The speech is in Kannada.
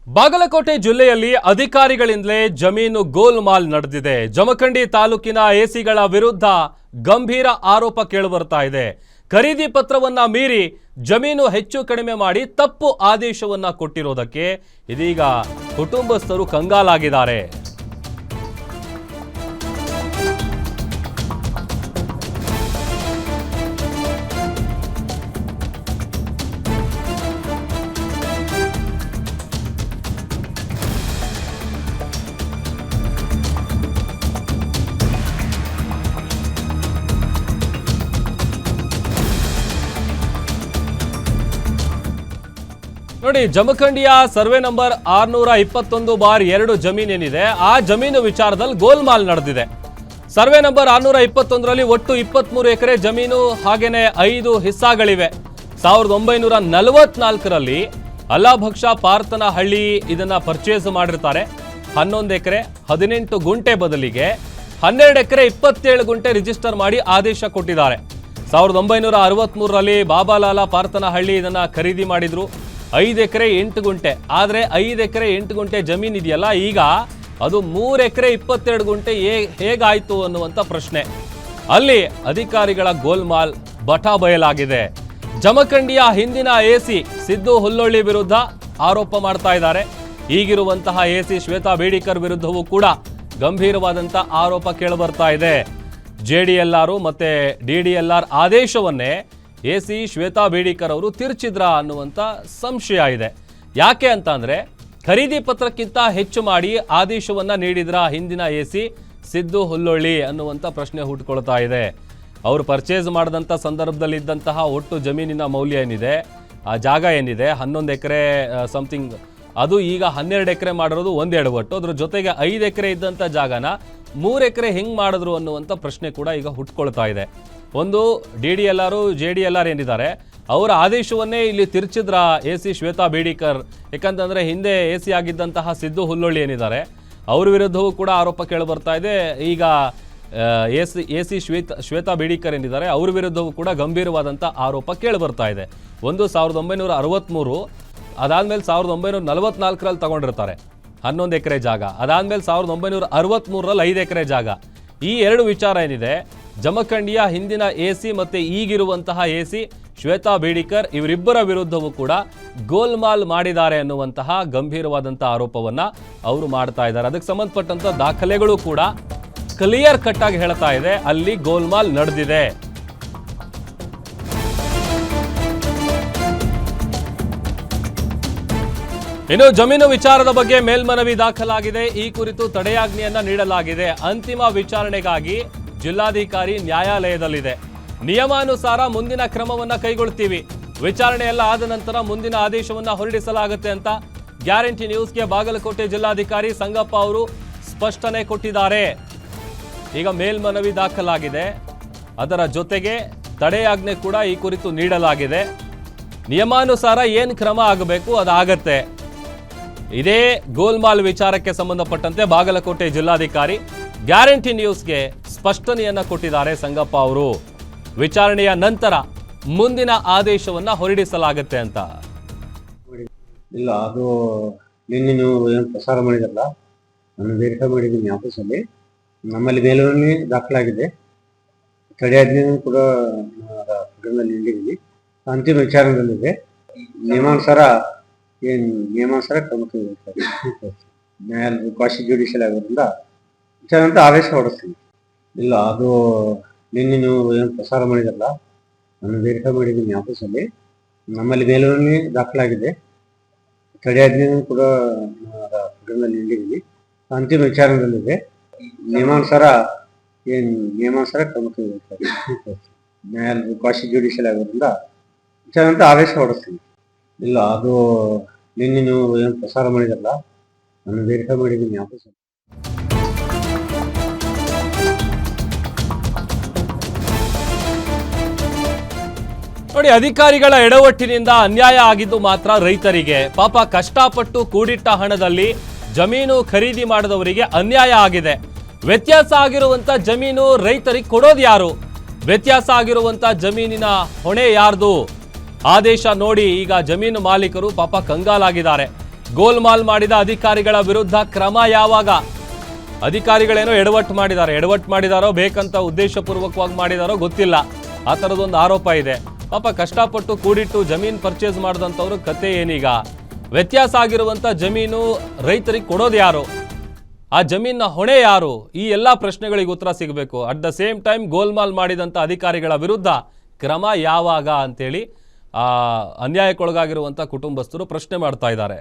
ಬಾಗಲಕೋಟೆ ಜಿಲ್ಲೆಯಲ್ಲಿ ಅಧಿಕಾರಿಗಳಿಂದಲೇ ಜಮೀನು ಗೋಲ್ಮಾಲ್ ನಡೆದಿದೆ. ಜಮಖಂಡಿ ತಾಲೂಕಿನ ಎಸಿಗಳ ವಿರುದ್ಧ ಗಂಭೀರ ಆರೋಪ ಕೇಳಿಬರ್ತಾ ಇದೆ. ಖರೀದಿ ಪತ್ರವನ್ನ ಮೀರಿ ಜಮೀನು ಹೆಚ್ಚು ಕಡಿಮೆ ಮಾಡಿ ತಪ್ಪು ಆದೇಶವನ್ನ ಕೊಟ್ಟಿರೋದಕ್ಕೆ ಇದೀಗ ಕುಟುಂಬಸ್ಥರು ಕಂಗಾಲಾಗಿದ್ದಾರೆ. ನೋಡಿ, ಜಮಖಂಡಿಯ ಸರ್ವೆ ನಂಬರ್ 621/2 ಜಮೀನೇನಿದೆ, ಆ ಜಮೀನು ವಿಚಾರದಲ್ಲಿ ಗೋಲ್ಮಾಲ್ ನಡೆದಿದೆ. ಸರ್ವೆ ನಂಬರ್ 621ರಲ್ಲಿ ಒಟ್ಟು 23 ಎಕರೆ ಜಮೀನು ಹಾಗೇನೆ 5 ಹಿಸ್ಸಾಗಳಿವೆ. 1944ರಲ್ಲಿ ಅಲ್ಲಾಭಕ್ಷ ಪಾರ್ತನಹಳ್ಳಿ ಇದನ್ನ ಪರ್ಚೇಸ್ ಮಾಡಿರ್ತಾರೆ. 11 ಎಕರೆ 18 ಗುಂಟೆ ಬದಲಿಗೆ 12 ಎಕರೆ 27 ಗುಂಟೆ ರಿಜಿಸ್ಟರ್ ಮಾಡಿ ಆದೇಶ ಕೊಟ್ಟಿದ್ದಾರೆ. 1963ರಲ್ಲಿ ಬಾಬಾಲಾಲ ಪಾರ್ತನಹಳ್ಳಿ ಇದನ್ನ ಖರೀದಿ ಮಾಡಿದ್ರು. 5 ಎಕರೆ 8 ಗುಂಟೆ. ಆದರೆ 5 ಎಕರೆ 8 ಗುಂಟೆ ಜಮೀನು ಇದೆಯಲ್ಲ, ಈಗ ಅದು 3 ಎಕರೆ 22 ಗುಂಟೆ ಹೇಗಾಯ್ತು ಅನ್ನುವಂಥ ಪ್ರಶ್ನೆ. ಅಲ್ಲಿ ಅಧಿಕಾರಿಗಳ ಗೋಲ್ಮಾಲ್ ಬಟಾ ಬಯಲಾಗಿದೆ. ಜಮಖಂಡಿಯ ಹಿಂದಿನ ಎಸಿ ಸಿದ್ದು ಹುಲ್ಲೊಳ್ಳಿ ವಿರುದ್ಧ ಆರೋಪ ಮಾಡ್ತಾ ಇದ್ದಾರೆ. ಈಗಿರುವಂತಹ ಎಸಿ ಶ್ವೇತಾ ಬೇಡಿಕರ್ ವಿರುದ್ಧವೂ ಕೂಡ ಗಂಭೀರವಾದಂಥ ಆರೋಪ ಕೇಳಿಬರ್ತಾ ಇದೆ. JDLR ಮತ್ತೆ DDLR ಆದೇಶವನ್ನೇ ಎಸಿ ಶ್ವೇತಾ ಬೇಡಿಕರ್ ಅವರು ತಿರ್ಚಿದ್ರ ಅನ್ನುವಂಥ ಸಂಶಯ ಇದೆ. ಯಾಕೆ ಅಂತ ಅಂದ್ರೆ, ಖರೀದಿ ಪತ್ರಕ್ಕಿಂತ ಹೆಚ್ಚು ಮಾಡಿ ಆದೇಶವನ್ನ ನೀಡಿದ್ರ ಹಿಂದಿನ ಎಸಿ ಸಿದ್ದು ಹುಲ್ಲೊಳ್ಳಿ ಅನ್ನುವಂಥ ಪ್ರಶ್ನೆ ಹುಟ್ಟುಕೊಳ್ತಾ ಇದೆ. ಅವರು ಪರ್ಚೇಸ್ ಮಾಡಿದಂಥ ಸಂದರ್ಭದಲ್ಲಿ ಇದ್ದಂತಹ ಒಟ್ಟು ಜಮೀನಿನ ಮೌಲ್ಯ ಏನಿದೆ, ಆ ಜಾಗ ಏನಿದೆ 11 ಎಕರೆ ಸಮಥಿಂಗ್, ಅದು ಈಗ 12 ಎಕರೆ ಮಾಡಿರೋದು 1/2 ಒಟ್ಟು. ಅದ್ರ ಜೊತೆಗೆ 5 ಎಕರೆ ಇದ್ದಂಥ ಜಾಗನ 3 ಎಕರೆ ಹೆಂಗ್ ಮಾಡಿದ್ರು ಅನ್ನುವಂಥ ಪ್ರಶ್ನೆ ಕೂಡ ಈಗ ಹುಟ್ಟುಕೊಳ್ತಾ ಇದೆ. ಒಂದು DDLR JDLR ಏನಿದ್ದಾರೆ, ಅವರ ಆದೇಶವನ್ನೇ ಇಲ್ಲಿ ತಿರ್ಚಿದ್ರ ಎಸಿ ಶ್ವೇತಾ ಬೇಡಿಕರ್. ಯಾಕಂತಂದ್ರೆ ಹಿಂದೆ ಎಸಿ ಆಗಿದ್ದಂತಹ ಸಿದ್ದು ಹುಲ್ಲೊಳ್ಳಿ ಏನಿದ್ದಾರೆ, ಅವ್ರ ವಿರುದ್ಧವೂ ಕೂಡ ಆರೋಪ ಕೇಳಿಬರ್ತಾ ಇದೆ. ಈಗ ಎಸಿ ಶ್ವೇತಾ ಬೇಡಿಕರ್ ಏನಿದ್ದಾರೆ, ಅವ್ರ ವಿರುದ್ಧವೂ ಕೂಡ ಗಂಭೀರವಾದಂಥ ಆರೋಪ ಕೇಳಿಬರ್ತಾ ಇದೆ. ಒಂದು 1963, ಅದಾದ್ಮೇಲೆ 1944ರಲ್ಲಿ ತಗೊಂಡಿರ್ತಾರೆ 11 ಎಕರೆ ಜಾಗ. ಅದಾದ್ಮೇಲೆ 1963ರಲ್ಲಿ 5 ಎಕರೆ ಜಾಗ. ಈ ಎರಡು ವಿಚಾರ ಏನಿದೆ, ಜಮಖಂಡಿಯ ಹಿಂದಿನ ಎಸಿ ಮತ್ತೆ ಈಗಿರುವಂತಹ ಎಸಿ ಶ್ವೇತಾ ಬೇಡಿಕರ್ ಇವರಿಬ್ಬರ ವಿರುದ್ಧವೂ ಕೂಡ ಗೋಲ್ಮಾಲ್ ಮಾಡಿದ್ದಾರೆ ಅನ್ನುವಂತಹ ಗಂಭೀರವಾದಂತಹ ಆರೋಪವನ್ನ ಅವರು ಮಾಡ್ತಾ ಇದ್ದಾರೆ. ಅದಕ್ಕೆ ಸಂಬಂಧಪಟ್ಟಂತ ದಾಖಲೆಗಳು ಕೂಡ ಕ್ಲಿಯರ್ ಕಟ್ ಆಗಿ ಹೇಳ್ತಾ ಇದೆ, ಅಲ್ಲಿ ಗೋಲ್ಮಾಲ್ ನಡೆದಿದೆ. ಇನ್ನು ಜಮೀನು ವಿಚಾರದ ಬಗ್ಗೆ ಮೇಲ್ಮನವಿ ದಾಖಲಾಗಿದೆ. ಈ ಕುರಿತು ತಡೆಯಾಜ್ಞೆಯನ್ನ ನೀಡಲಾಗಿದೆ. ಅಂತಿಮ ವಿಚಾರಣೆಗಾಗಿ ಜಿಲ್ಲಾಧಿಕಾರಿ ನ್ಯಾಯಾಲಯದಲ್ಲಿದೆ. ನಿಯಮಾನುಸಾರ ಮುಂದಿನ ಕ್ರಮವನ್ನ ಕೈಗೊಳ್ತೀವಿ. ವಿಚಾರಣೆ ಎಲ್ಲ ಆದ ನಂತರ ಮುಂದಿನ ಆದೇಶವನ್ನ ಹೊರಡಿಸಲಾಗುತ್ತೆ ಅಂತ ಗ್ಯಾರಂಟಿ ನ್ಯೂಸ್ಗೆ ಬಾಗಲಕೋಟೆ ಜಿಲ್ಲಾಧಿಕಾರಿ ಸಂಗಪ್ಪ ಅವರು ಸ್ಪಷ್ಟನೆ ಕೊಟ್ಟಿದ್ದಾರೆ. ಈಗ ಮೇಲ್ಮನವಿ ದಾಖಲಾಗಿದೆ, ಅದರ ಜೊತೆಗೆ ತಡೆಯಾಜ್ಞೆ ಕೂಡ ಈ ಕುರಿತು ನೀಡಲಾಗಿದೆ. ನಿಯಮಾನುಸಾರ ಏನು ಕ್ರಮ ಆಗಬೇಕು ಅದಾಗತ್ತೆ. ಇದೇ ಗೋಲ್ಮಾಲ್ ವಿಚಾರಕ್ಕೆ ಸಂಬಂಧಪಟ್ಟಂತೆ ಬಾಗಲಕೋಟೆ ಜಿಲ್ಲಾಧಿಕಾರಿ ಗ್ಯಾರಂಟಿ ನ್ಯೂಸ್ಗೆ ಸ್ಪಷ್ಟನೆಯನ್ನ ಕೊಟ್ಟಿದ್ದಾರೆ ಸಂಗಪ್ಪ ಅವರು. ವಿಚಾರಣೆಯ ನಂತರ ಮುಂದಿನ ಆದೇಶವನ್ನ ಹೊರಡಿಸಲಾಗುತ್ತೆ ಅಂತ. ಇಲ್ಲ, ಅದು ನಿನ್ನೆ ನೀವು ಏನು ಪ್ರಸಾರ ಮಾಡಿದ್ರಲ್ಲ, ನಾನು ವೆರಿಫೈ ಮಾಡಿದ್ದೀನಿ ಆಫೀಸಲ್ಲಿ. ನಮ್ಮಲ್ಲಿ ಮೇಲ್ಮನವಿ ದಾಖಲಾಗಿದೆ, ತಡೆಯಾಜ್ಞೆಯೂ ಕೂಡ ನೀಡಿದ್ದೀನಿ. ಅಂತಿಮ ವಿಚಾರಣೆಯಲ್ಲಿದೆ. ನಿಯಮಾನುಸಾರ ಕ್ರಮ ಕೈಗೊಳ್ತಾರೆ. ನ್ಯಾಯಾಲಯ ಕ್ವಾಶಿ ಜ್ಯುಡಿಷಿಯಲ್ ಆಗೋದ್ರಿಂದ ವಿಚಾರ ಆದೇಶ ಹೊರಡಿಸ್ತೀನಿ. ಇಲ್ಲ, ಅದು ನಿನ್ನೆ ನೀವು ಏನು ಪ್ರಸಾರ ಮಾಡಿದ್ರಲ್ಲ, ನಾನು ವೆರಿಫೈ ಮಾಡಿದ್ದೀನಿ ಆಫೀಸಲ್ಲಿ. ನಮ್ಮಲ್ಲಿ ಮೇಲ್ಮನವಿ ದಾಖಲಾಗಿದೆ, ತಡೆಯಾಜ್ಞೆಯೂ ಕೂಡ ನೀಡಿದ್ದೀನಿ. ಅಂತಿಮ ವಿಚಾರಣೆಯಲ್ಲಿದೆ. ನಿಯಮಾನುಸಾರ ಕ್ರಮ ಕೈಗೊಳ್ತಾರೆ. ನ್ಯಾಯಾಲಯ ಕ್ವಾಶಿ ಜ್ಯುಡಿಷಿಯಲ್ ಆಗೋದ್ರಿಂದ ವಿಚಾರ ಆದೇಶ ಹೊರಡಿಸ್ತೀನಿ. ಇಲ್ಲ, ಅದು ನಿನ್ನೆ ನೀವು ಏನು ಪ್ರಸಾರ ಮಾಡಿದ್ರಲ್ಲ, ನಾನು ವೆರಿಫೈ ಮಾಡಿದ್ದೀನಿ ಆಫೀಸಲ್ಲಿ. ನೋಡಿ, ಅಧಿಕಾರಿಗಳ ಎಡವಟ್ಟಿನಿಂದ ಅನ್ಯಾಯ ಆಗಿದ್ದು ಮಾತ್ರ ರೈತರಿಗೆ. ಪಾಪ ಕಷ್ಟಪಟ್ಟು ಕೂಡಿಟ್ಟ ಹಣದಲ್ಲಿ ಜಮೀನು ಖರೀದಿ ಮಾಡಿದವರಿಗೆ ಅನ್ಯಾಯ ಆಗಿದೆ. ವ್ಯತ್ಯಾಸ ಆಗಿರುವಂತ ಜಮೀನು ರೈತರಿಗೆ ಕೊಡೋದು ಯಾರು? ವ್ಯತ್ಯಾಸ ಆಗಿರುವಂತ ಜಮೀನಿನ ಹೊಣೆ ಯಾರ್ದು? ಆದೇಶ ನೋಡಿ ಈಗ ಜಮೀನು ಮಾಲೀಕರು ಪಾಪ ಕಂಗಾಲಾಗಿದ್ದಾರೆ. ಗೋಲ್ಮಾಲ್ ಮಾಡಿದ ಅಧಿಕಾರಿಗಳ ವಿರುದ್ಧ ಕ್ರಮ ಯಾವಾಗ? ಅಧಿಕಾರಿಗಳೇನೋ ಎಡವಟ್ಟು ಮಾಡಿದಾರೋ ಬೇಕಂತ ಉದ್ದೇಶಪೂರ್ವಕವಾಗಿ ಮಾಡಿದಾರೋ ಗೊತ್ತಿಲ್ಲ. ಆ ಥರದೊಂದು ಆರೋಪ ಇದೆ. ಪಾಪ ಕಷ್ಟಪಟ್ಟು ಕೂಡಿಟ್ಟು ಜಮೀನು ಪರ್ಚೇಸ್ ಮಾಡಿದಂಥವ್ರ ಕತೆ ಏನೀಗ? ವ್ಯತ್ಯಾಸ ಆಗಿರುವಂಥ ಜಮೀನು ರೈತರಿಗೆ ಕೊಡೋದು ಯಾರು? ಆ ಜಮೀನಿನ ಹೊಣೆ ಯಾರು? ಈ ಎಲ್ಲ ಪ್ರಶ್ನೆಗಳಿಗೆ ಉತ್ತರ ಸಿಗಬೇಕು. ಅಟ್ ದ ಸೇಮ್ ಟೈಮ್ ಗೋಲ್ಮಾಲ್ ಮಾಡಿದಂಥ ಅಧಿಕಾರಿಗಳ ವಿರುದ್ಧ ಕ್ರಮ ಯಾವಾಗ ಅಂತೇಳಿ ಅನ್ಯಾಯಕ್ಕೊಳಗಾಗಿರುವಂಥ ಕುಟುಂಬಸ್ಥರು ಪ್ರಶ್ನೆ ಮಾಡ್ತಾ ಇದ್ದಾರೆ.